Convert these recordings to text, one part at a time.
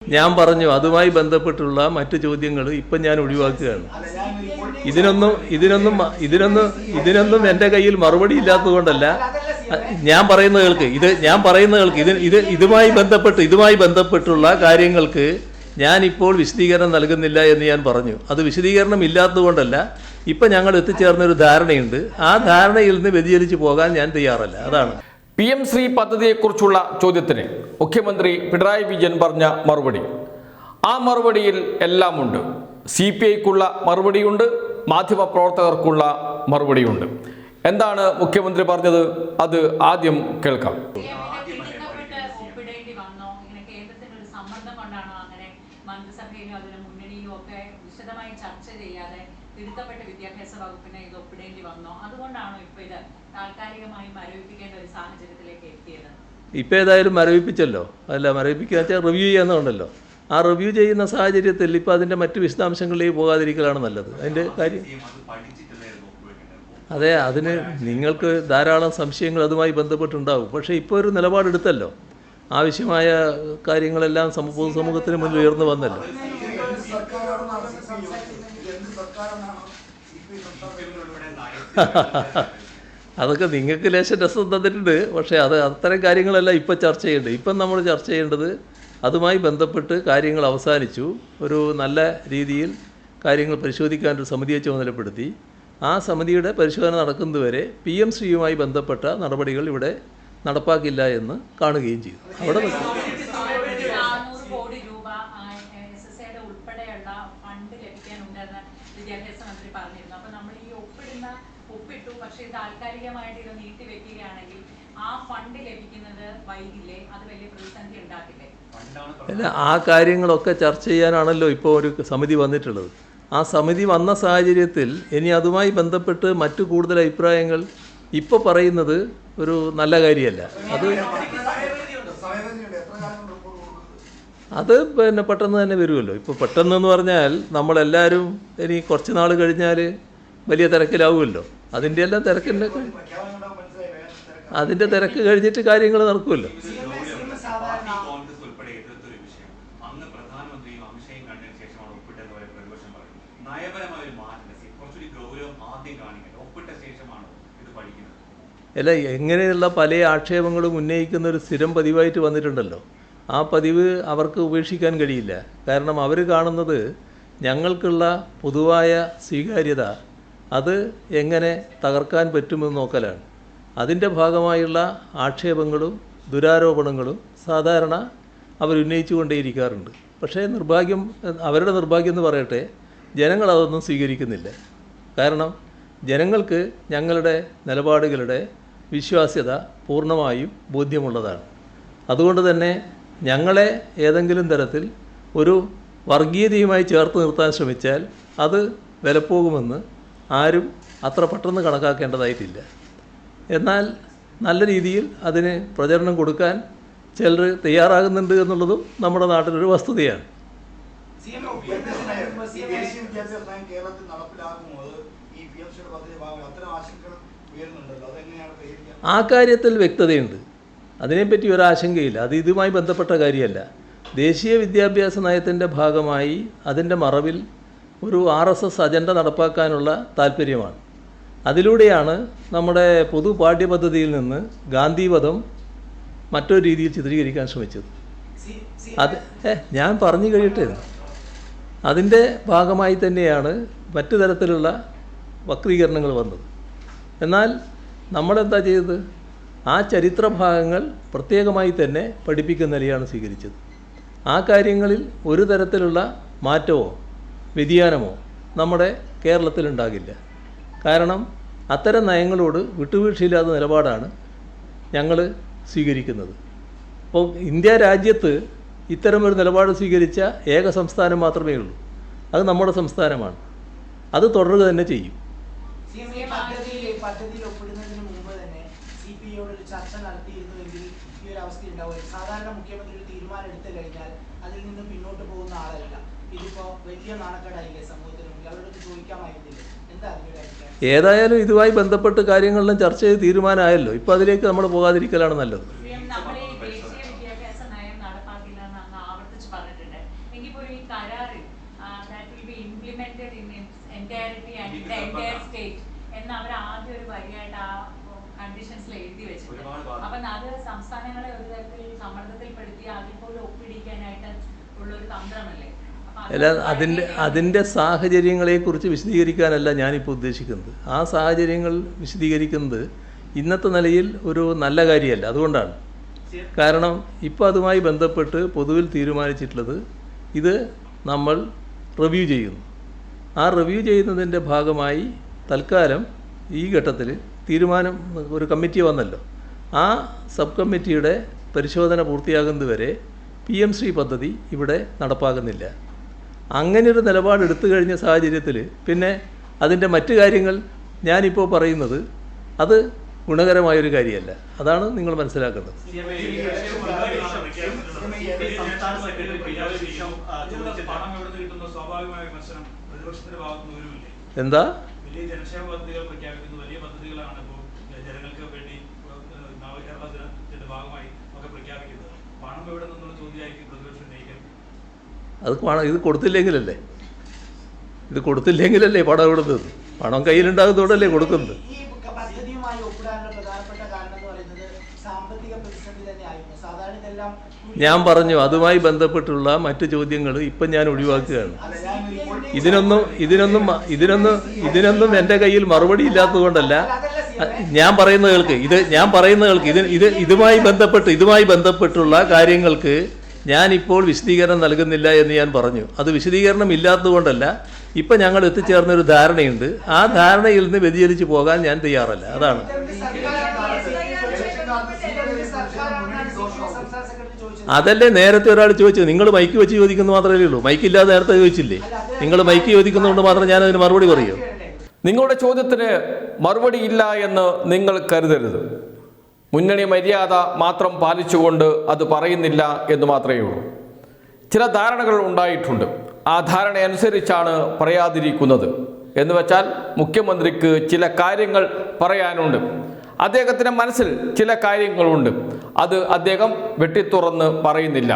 ഞാൻ പറഞ്ഞു അതുമായി ബന്ധപ്പെട്ടുള്ള മറ്റു ചോദ്യങ്ങൾ ഇപ്പം ഞാൻ ഒഴിവാക്കുകയാണ്. ഇതിനൊന്നും എൻ്റെ കയ്യിൽ മറുപടി ഇല്ലാത്തതുകൊണ്ടല്ല. ഞാൻ പറയുന്ന കേൾക്ക്. ഇതുമായി ബന്ധപ്പെട്ടുള്ള കാര്യങ്ങൾക്ക് ഞാനിപ്പോൾ വിശദീകരണം നൽകുന്നില്ല എന്ന് ഞാൻ പറഞ്ഞു. അത് വിശദീകരണം ഇല്ലാത്തതുകൊണ്ടല്ല. ഇപ്പം ഞങ്ങൾ എത്തിച്ചേർന്നൊരു ധാരണയുണ്ട്. ആ ധാരണയിൽ നിന്ന് വ്യതിചലിച്ച് പോകാൻ ഞാൻ തയ്യാറല്ല. അതാണ്. PM-ശ്രീ പദ്ധതിയെക്കുറിച്ചുള്ള ചോദ്യത്തിന് മുഖ്യമന്ത്രി പിണറായി വിജയൻ പറഞ്ഞ മറുപടി. ആ മറുപടിയിൽ എല്ലാമുണ്ട്. CPIക്കുള്ള മറുപടിയുണ്ട്, മാധ്യമപ്രവർത്തകർക്കുള്ള മറുപടിയുണ്ട്. എന്താണ് മുഖ്യമന്ത്രി പറഞ്ഞത്? അത് ആദ്യം കേൾക്കാം. തിരുത്തപ്പെട്ട വിദ്യാഭ്യാസ വകുപ്പിനെ ഇത് ഒപ്പിടേണ്ടി വന്നോ? അതുകൊണ്ടാണോ ഇപ്പൊ ഇത് താൽക്കാലികമായി മരവിപ്പിക്കേണ്ട ഒരു സാഹചര്യത്തിലേക്ക് എത്തിയത്? ഇപ്പം ഏതായാലും മരവിപ്പിച്ചല്ലോ. അല്ല, മരവിപ്പിക്കുക വെച്ചാൽ റിവ്യൂ ചെയ്യാന്നുണ്ടല്ലോ. ആ റിവ്യൂ ചെയ്യുന്ന സാഹചര്യത്തിൽ ഇപ്പം അതിൻ്റെ മറ്റ് വിശദാംശങ്ങളിലേക്ക് പോകാതിരിക്കലാണ് നല്ലത്. അതിൻ്റെ കാര്യം അതെ, അതിന് നിങ്ങൾക്ക് ധാരാളം സംശയങ്ങൾ അതുമായി ബന്ധപ്പെട്ടുണ്ടാവും. പക്ഷേ ഇപ്പോൾ ഒരു നിലപാടെടുത്തല്ലോ. ആവശ്യമായ കാര്യങ്ങളെല്ലാം പൊതുസമൂഹത്തിന് മുന്നിൽ ഉയർന്നു വന്നല്ലോ. അതൊക്കെ നിങ്ങൾക്ക് ലേശം രസം തന്നിട്ടുണ്ട്. പക്ഷേ അത്തരം കാര്യങ്ങളെല്ലാം ഇപ്പം ചർച്ച ചെയ്യേണ്ടത്. ഇപ്പം നമ്മൾ ചർച്ച ചെയ്യേണ്ടത് അതുമായി ബന്ധപ്പെട്ട് കാര്യങ്ങൾ അവസാനിച്ചു. ഒരു നല്ല രീതിയിൽ കാര്യങ്ങൾ പരിശോധിക്കാനൊരു സമിതിയെ ചുമതലപ്പെടുത്തി. ആ സമിതിയുടെ പരിശോധന നടക്കുന്നതുവരെ PM-ശ്രീയുമായി ബന്ധപ്പെട്ട നടപടികൾ ഇവിടെ നടപ്പാക്കില്ല എന്ന് കാണുകയും ചെയ്തു. അവിടെ ഒപ്പിട്ടു. പക്ഷേ താൽക്കാലികമായിട്ട് ഇത് നീട്ടി വെക്കുകയാണെങ്കിൽ ആ ഫണ്ട് ലഭിക്കുന്നത് വൈകില്ലേ? അത് വലിയ പ്രതിസന്ധി ഉണ്ടാക്കില്ലേ? അല്ല, ആ കാര്യങ്ങളൊക്കെ ചർച്ച ചെയ്യാനാണല്ലോ ഇപ്പോൾ ഒരു സമിതി വന്നിട്ടുള്ളത്. ആ സമിതി വന്ന സാഹചര്യത്തിൽ ഇനി അതുമായി ബന്ധപ്പെട്ട് മറ്റു കൂടുതൽ അഭിപ്രായങ്ങൾ ഇപ്പോൾ പറയുന്നത് ഒരു നല്ല കാര്യമല്ല. അത് പിന്നെ പെട്ടെന്ന് തന്നെ വരുമല്ലോ. ഇപ്പോൾ പെട്ടെന്നെന്ന് പറഞ്ഞാൽ നമ്മളെല്ലാവരും ഇനി കുറച്ച് നാൾ കഴിഞ്ഞാൽ വലിയ തിരക്കിലാവുമല്ലോ. അതിൻ്റെ എല്ലാം അതിൻ്റെ തിരക്ക് കഴിഞ്ഞിട്ട് കാര്യങ്ങൾ നടക്കുമല്ലോ. അല്ല, എങ്ങനെയുള്ള പല ആക്ഷേപങ്ങളും ഉന്നയിക്കുന്ന ഒരു സ്ഥിരം പതിവായിട്ട് വന്നിട്ടുണ്ടല്ലോ. ആ പതിവ് അവർക്ക് ഉപേക്ഷിക്കാൻ കഴിയില്ല. കാരണം അവർ കാണുന്നത് ഞങ്ങൾക്കുള്ള പൊതുവായ സ്വീകാര്യത അത് എങ്ങനെ തകർക്കാൻ പറ്റുമെന്ന് നോക്കലാണ്. അതിൻ്റെ ഭാഗമായുള്ള ആക്ഷേപങ്ങളും ദുരാരോപണങ്ങളും സാധാരണ അവരുന്നയിച്ചു കൊണ്ടേയിരിക്കാറുണ്ട്. പക്ഷേ അവരുടെ നിർഭാഗ്യം എന്ന് പറയട്ടെ, ജനങ്ങളതൊന്നും സ്വീകരിക്കുന്നില്ല. കാരണം ജനങ്ങൾക്ക് ഞങ്ങളുടെ നിലപാടുകളുടെ വിശ്വാസ്യത പൂർണ്ണമായും ബോധ്യമുള്ളതാണ്. അതുകൊണ്ട് തന്നെ ഞങ്ങളെ ഏതെങ്കിലും തരത്തിൽ ഒരു വർഗീയതയുമായി ചേർത്ത് നിർത്താൻ ശ്രമിച്ചാൽ അത് വിലപ്പോകുമെന്ന് ആരും അത്ര പെട്ടെന്ന് കണക്കാക്കേണ്ടതായിട്ടില്ല. എന്നാൽ നല്ല രീതിയിൽ അതിന് പ്രചരണം കൊടുക്കാൻ ചിലർ തയ്യാറാകുന്നുണ്ട് എന്നുള്ളതും നമ്മുടെ നാട്ടിലൊരു വസ്തുതയാണ്. ആ കാര്യത്തിൽ വ്യക്തതയുണ്ട്. അതിനെപ്പറ്റി ഒരാശങ്കയില്ല. അത് ഇതുമായി ബന്ധപ്പെട്ട കാര്യമല്ല. ദേശീയ വിദ്യാഭ്യാസ നയത്തിൻ്റെ ഭാഗമായി അതിൻ്റെ മറവിൽ ഒരു RSS അജണ്ട നടപ്പാക്കാനുള്ള താല്പര്യമാണ്. അതിലൂടെയാണ് നമ്മുടെ പൊതു പാഠ്യപദ്ധതിയിൽ നിന്ന് ഗാന്ധിവധം മറ്റൊരു രീതിയിൽ ചിത്രീകരിക്കാൻ ശ്രമിച്ചത്. ഞാൻ പറഞ്ഞു കഴിയട്ടെ. അതിൻ്റെ ഭാഗമായി തന്നെയാണ് മറ്റു തരത്തിലുള്ള വക്രീകരണങ്ങൾ വന്നത്. എന്നാൽ നമ്മളെന്താ ചെയ്തത്? ആ ചരിത്ര ഭാഗങ്ങൾ പ്രത്യേകമായി തന്നെ പഠിപ്പിക്കുന്ന നിലയാണ് സ്വീകരിച്ചത്. ആ കാര്യങ്ങളിൽ ഒരു തരത്തിലുള്ള മാറ്റമോ വ്യതിയാനമോ നമ്മുടെ കേരളത്തിലുണ്ടാകില്ല. കാരണം അത്തരം നയങ്ങളോട് വിട്ടുവീഴ്ചയില്ലാത്ത നിലപാടാണ് ഞങ്ങൾ സ്വീകരിക്കുന്നത്. അപ്പോൾ ഇന്ത്യ രാജ്യത്ത് ഇത്തരമൊരു നിലപാട് സ്വീകരിച്ച ഏക സംസ്ഥാനം മാത്രമേ ഉള്ളൂ. അത് നമ്മുടെ സംസ്ഥാനമാണ്. അത് തുടരുക തന്നെ ചെയ്യും. ചർച്ച നടത്തിയിരുന്നുവെങ്കിൽ ഈ ഒരു അവസ്ഥ ഉണ്ടാവുക. സാധാരണ മുഖ്യമന്ത്രി ഒരു തീരുമാനം എടുത്തു കഴിഞ്ഞാൽ അതിൽ നിന്ന് പിന്നോട്ട് പോകുന്ന ആളല്ല. ഇതിപ്പോ വലിയ നാണക്കേടായില്ലേ സമൂഹത്തിന് മുന്നിൽ? അവരോട് ചോദിക്കാമായിരുന്നില്ല. എന്താ അതിന്റെ അഭിപ്രായം? ഏതായാലും ഇതുമായി ബന്ധപ്പെട്ട് കാര്യങ്ങളെല്ലാം ചർച്ച ചെയ്ത് തീരുമാനമായല്ലോ. ഇപ്പം അതിലേക്ക് നമ്മൾ പോകാതിരിക്കലാണ് നല്ലത്. എങ്കിൽ പോലും ഈ കരാറിൽ that will be implemented in its entirety and the entire state എന്ന് അവർ ആദ്യം ഒരു വരിയായിട്ട് ആ കണ്ടീഷൻസിൽ എഴുതി വെച്ചിട്ടുണ്ട്. അപ്പം അത് സംസ്ഥാനങ്ങളെ ഒരു തരത്തിൽ സമ്മർദ്ദത്തിൽപ്പെടുത്തി അതിൽ പോലും ഒപ്പിടിക്കാനായിട്ട് ഉള്ള ഒരു തന്ത്രമല്ലേ? അല്ല, അതിൻ്റെ സാഹചര്യങ്ങളെക്കുറിച്ച് വിശദീകരിക്കാനല്ല ഞാനിപ്പോൾ ഉദ്ദേശിക്കുന്നത്. ആ സാഹചര്യങ്ങൾ വിശദീകരിക്കുന്നത് ഇന്നത്തെ നിലയിൽ ഒരു നല്ല കാര്യമല്ല. അതുകൊണ്ടാണ്. കാരണം ഇപ്പോൾ അതുമായി ബന്ധപ്പെട്ട് പൊതുവിൽ തീരുമാനിച്ചിട്ടുള്ളത് ഇത് നമ്മൾ റിവ്യൂ ചെയ്യുന്നു. ആ റിവ്യൂ ചെയ്യുന്നതിൻ്റെ ഭാഗമായി തൽക്കാലം ഈ ഘട്ടത്തിൽ തീരുമാനം ഒരു കമ്മിറ്റി വന്നല്ലോ. ആ സബ് കമ്മിറ്റിയുടെ പരിശോധന പൂർത്തിയാകുന്നതുവരെ PM ശ്രീ പദ്ധതി ഇവിടെ നടപ്പാക്കുന്നില്ല. അങ്ങനെയൊരു നിലപാടെടുത്തു കഴിഞ്ഞ സാഹചര്യത്തിൽ പിന്നെ അതിൻ്റെ മറ്റു കാര്യങ്ങൾ ഞാനിപ്പോൾ പറയുന്നത് അത് ഗുണകരമായൊരു കാര്യമല്ല. അതാണ് നിങ്ങൾ മനസ്സിലാക്കേണ്ടത്. എന്താ വലിയ ജനക്ഷേമ പദ്ധതികൾ പ്രഖ്യാപിക്കുന്നു, വലിയ പദ്ധതികളാണ് ഇപ്പോൾ ജനങ്ങൾക്ക് വേണ്ടി നവകേരള ദിനത്തിന്റെ ഭാഗമായി ഒക്കെ പ്രഖ്യാപിക്കുന്നത്. പണം എവിടെ നിന്നുള്ള ചോദ്യമായിരിക്കും പ്രതിപക്ഷം ഉന്നയിക്കുന്നത്. അത് ഇത് കൊടുത്തില്ലെങ്കിലല്ലേ പണം കൊടുത്തത്. പണം കയ്യിലുണ്ടാകുന്നതോടല്ലേ കൊടുക്കുന്നത്. ഈ പദ്ധതിയുമായി ഒപ്പിടാനുള്ള പ്രധാനപ്പെട്ട കാരണം എന്ന് പറയുന്നത് സാമ്പത്തിക പ്രതിസന്ധി തന്നെയായിരുന്നു. സാധാരണ ഇതെല്ലാം ഞാൻ പറഞ്ഞു അതുമായി ബന്ധപ്പെട്ടുള്ള മറ്റു ചോദ്യങ്ങൾ ഇപ്പം ഞാൻ ഒഴിവാക്കുകയാണ്. ഇതിനൊന്നും എൻ്റെ കയ്യിൽ മറുപടി ഇല്ലാത്തതുകൊണ്ടല്ല. ഞാൻ പറയുന്നത് കേൾക്ക്. ഇതുമായി ബന്ധപ്പെട്ടുള്ള കാര്യങ്ങൾക്ക് ഞാനിപ്പോൾ വിശദീകരണം നൽകുന്നില്ല എന്ന് ഞാൻ പറഞ്ഞു. അത് വിശദീകരണം ഇല്ലാത്തതുകൊണ്ടല്ല. ഇപ്പം ഞങ്ങൾ എത്തിച്ചേർന്നൊരു ധാരണയുണ്ട്. ആ ധാരണയിൽ നിന്ന് വ്യതിചലിച്ച് പോകാൻ ഞാൻ തയ്യാറല്ല. അതാണ്. അതല്ലേ നേരത്തെ ഒരാൾ ചോദിച്ചത്. നിങ്ങൾ മൈക്ക് വെച്ച് ചോദിക്കുന്നത് മാത്രമേ ഉള്ളൂ. മൈക്കില്ലാതെ നേരത്തെ ചോദിച്ചില്ലേ? നിങ്ങൾ മൈക്ക് ചോദിക്കുന്നതുകൊണ്ട് മാത്രം ഞാൻ അതിന് മറുപടി പറയൂ. നിങ്ങളുടെ ചോദ്യത്തിന് മറുപടി ഇല്ല എന്ന് നിങ്ങൾ കരുതരുത്. മുന്നണി മര്യാദ മാത്രം പാലിച്ചുകൊണ്ട് അത് പറയുന്നില്ല എന്ന് മാത്രമേ ഉള്ളൂ. ചില ധാരണകൾ ഉണ്ടായിട്ടുണ്ട്. ആ ധാരണ അനുസരിച്ചാണ് പറയാതിരിക്കുന്നത്. എന്ന് വെച്ചാൽ മുഖ്യമന്ത്രിക്ക് ചില കാര്യങ്ങൾ പറയാനുണ്ട്. അദ്ദേഹത്തിൻ്റെ മനസ്സിൽ ചില കാര്യങ്ങളുണ്ട്. അത് അദ്ദേഹം വെട്ടിത്തുറന്ന് പറയുന്നില്ല.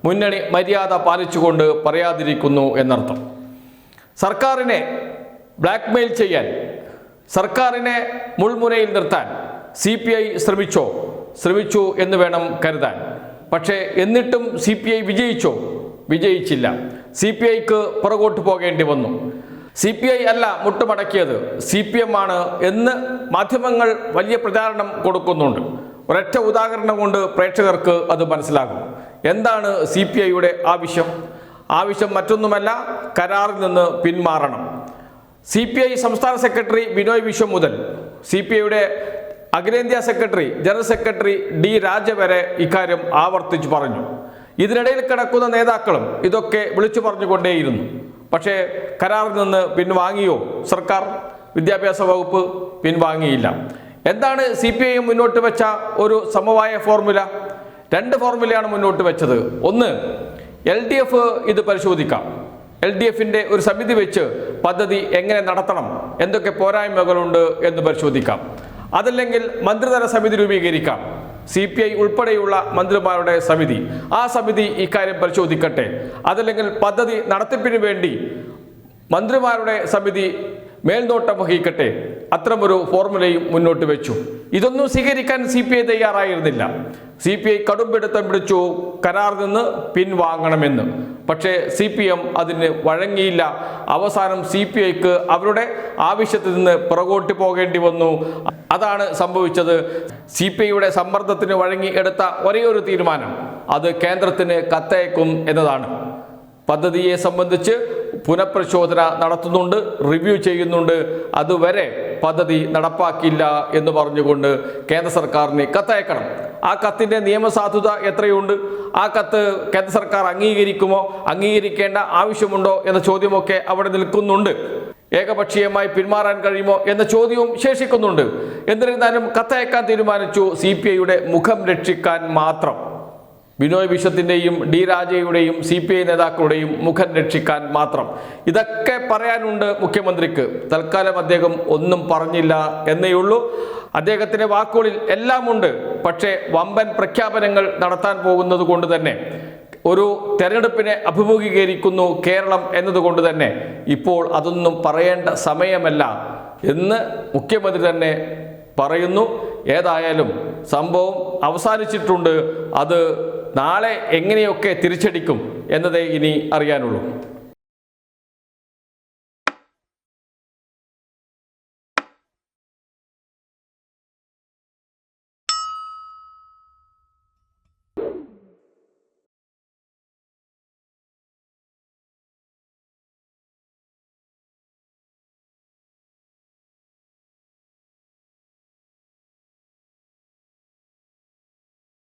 മുന്നണി മര്യാദ പാലിച്ചുകൊണ്ട് പറയാതിരിക്കുന്നു എന്നർത്ഥം. സർക്കാരിനെ ബ്ലാക്ക്മെയിൽ ചെയ്യാൻ, സർക്കാരിനെ മുൾമുനയിൽ നിർത്താൻ CPI ശ്രമിച്ചു എന്ന് വേണം കരുതാൻ. പക്ഷേ എന്നിട്ടും CPI വിജയിച്ചില്ല. CPIക്ക് പുറകോട്ട് പോകേണ്ടി വന്നു. CPI അല്ല മുട്ടുമടക്കിയത്, CPM ആണ് എന്ന് മാധ്യമങ്ങൾ വലിയ പ്രചാരണം കൊടുക്കുന്നുണ്ട്. ഒരൊറ്റ ഉദാഹരണം കൊണ്ട് പ്രേക്ഷകർക്ക് അത് മനസ്സിലാകും. എന്താണ് CPIയുടെ ആവശ്യം മറ്റൊന്നുമല്ല, കരാറിൽ നിന്ന് പിന്മാറണം. CPI സംസ്ഥാന സെക്രട്ടറി ബിനോയ് വിശ്വം മുതൽ CPIയുടെ അഖിലേന്ത്യാ സെക്രട്ടറി, ജനറൽ സെക്രട്ടറി D രാജ വരെ ഇക്കാര്യം ആവർത്തിച്ചു പറഞ്ഞു. ഇതിനിടയിൽ കിടക്കുന്ന നേതാക്കളും ഇതൊക്കെ വിളിച്ചു പറഞ്ഞുകൊണ്ടേയിരുന്നു. പക്ഷേ കരാറിൽ നിന്ന് പിൻവാങ്ങിയോ സർക്കാർ? വിദ്യാഭ്യാസ വകുപ്പ് പിൻവാങ്ങിയില്ല. എന്താണ് CPI മുന്നോട്ട് വെച്ച ഒരു സമവായ ഫോർമുല? 2 ഫോർമുലയാണ് മുന്നോട്ട് വെച്ചത്. ഒന്ന്, LDF ഇത് പരിശോധിക്കാം. LDFിൻ്റെ ഒരു സമിതി വെച്ച് പദ്ധതി എങ്ങനെ നടത്തണം, എന്തൊക്കെ പോരായ്മകളുണ്ട് എന്ന് പരിശോധിക്കാം. അതല്ലെങ്കിൽ മന്ത്രിതല സമിതി രൂപീകരിക്കാം. CPI ഉൾപ്പെടെയുള്ള മന്ത്രിമാരുടെ സമിതി. ആ സമിതി ഇക്കാര്യം പരിശോധിക്കട്ടെ. അതല്ലെങ്കിൽ പദ്ധതി നടത്തിപ്പിന് വേണ്ടി മന്ത്രിമാരുടെ സമിതി മേൽനോട്ടം വഹിക്കട്ടെ. അത്തരമൊരു ഫോർമുലയും മുന്നോട്ട് വെച്ചു. ഇതൊന്നും സ്വീകരിക്കാൻ CPI തയ്യാറായിരുന്നില്ല. CPI കടുംപിടുത്തം പിടിച്ചു കരാറിൽ നിന്ന് പിൻവാങ്ങണമെന്ന്. പക്ഷേ CPM അതിന് വഴങ്ങിയില്ല. അവസാനം CPIക്ക് അവരുടെ ആവശ്യത്തിൽ നിന്ന് പുറകോട്ട് പോകേണ്ടി വന്നു. അതാണ് സംഭവിച്ചത്. CPIയുടെ സമ്മർദ്ദത്തിന് വഴങ്ങി എടുത്ത ഒരേയൊരു തീരുമാനം അത് കേന്ദ്രത്തിന് കത്തയക്കും എന്നതാണ്. പദ്ധതിയെ സംബന്ധിച്ച് പുനഃപരിശോധന നടത്തുന്നുണ്ട്, റിവ്യൂ ചെയ്യുന്നുണ്ട്. അതുവരെ പദ്ധതി നടപ്പാക്കില്ല എന്ന് പറഞ്ഞുകൊണ്ട് കേന്ദ്ര സർക്കാരിന് കത്തയക്കണം. ആ കത്തിൻ്റെ നിയമസാധുത എത്രയുണ്ട്? ആ കത്ത് കേന്ദ്ര സർക്കാർ അംഗീകരിക്കുമോ, അംഗീകരിക്കേണ്ട ആവശ്യമുണ്ടോ എന്ന ചോദ്യമൊക്കെ അവിടെ നിൽക്കുന്നുണ്ട്. ഏകപക്ഷീയമായി പിന്മാറാൻ കഴിയുമോ എന്ന ചോദ്യവും ശേഷിക്കുന്നുണ്ട്. എന്നിരുന്നാലും കത്തയക്കാൻ തീരുമാനിച്ചു. CPIയുടെ മുഖം രക്ഷിക്കാൻ മാത്രം. ബിനോയ് വിശ്വത്തിൻ്റെയും D രാജയുടെയും CPI നേതാക്കളുടെയും മുഖം രക്ഷിക്കാൻ മാത്രം. ഇതൊക്കെ പറയാനുണ്ട് മുഖ്യമന്ത്രിക്ക്. തൽക്കാലം അദ്ദേഹം ഒന്നും പറഞ്ഞില്ല എന്നേയുള്ളൂ. അദ്ദേഹത്തിൻ്റെ വാക്കുകളിൽ എല്ലാം ഉണ്ട്. പക്ഷേ വമ്പൻ പ്രഖ്യാപനങ്ങൾ നടത്താൻ പോകുന്നത് കൊണ്ട് തന്നെ ഒരു തെരഞ്ഞെടുപ്പിനെ അഭിമുഖീകരിക്കുന്നു കേരളം എന്നതുകൊണ്ട് തന്നെ ഇപ്പോൾ അതൊന്നും പറയേണ്ട സമയമല്ല എന്ന് മുഖ്യമന്ത്രി തന്നെ പറയുന്നു. ഏതായാലും സംഭവം അവസാനിച്ചിട്ടുണ്ട്. അത് നാളെ എങ്ങനെയൊക്കെ തിരിച്ചടിക്കും എന്നതേ ഇനി അറിയാനുള്ളൂ.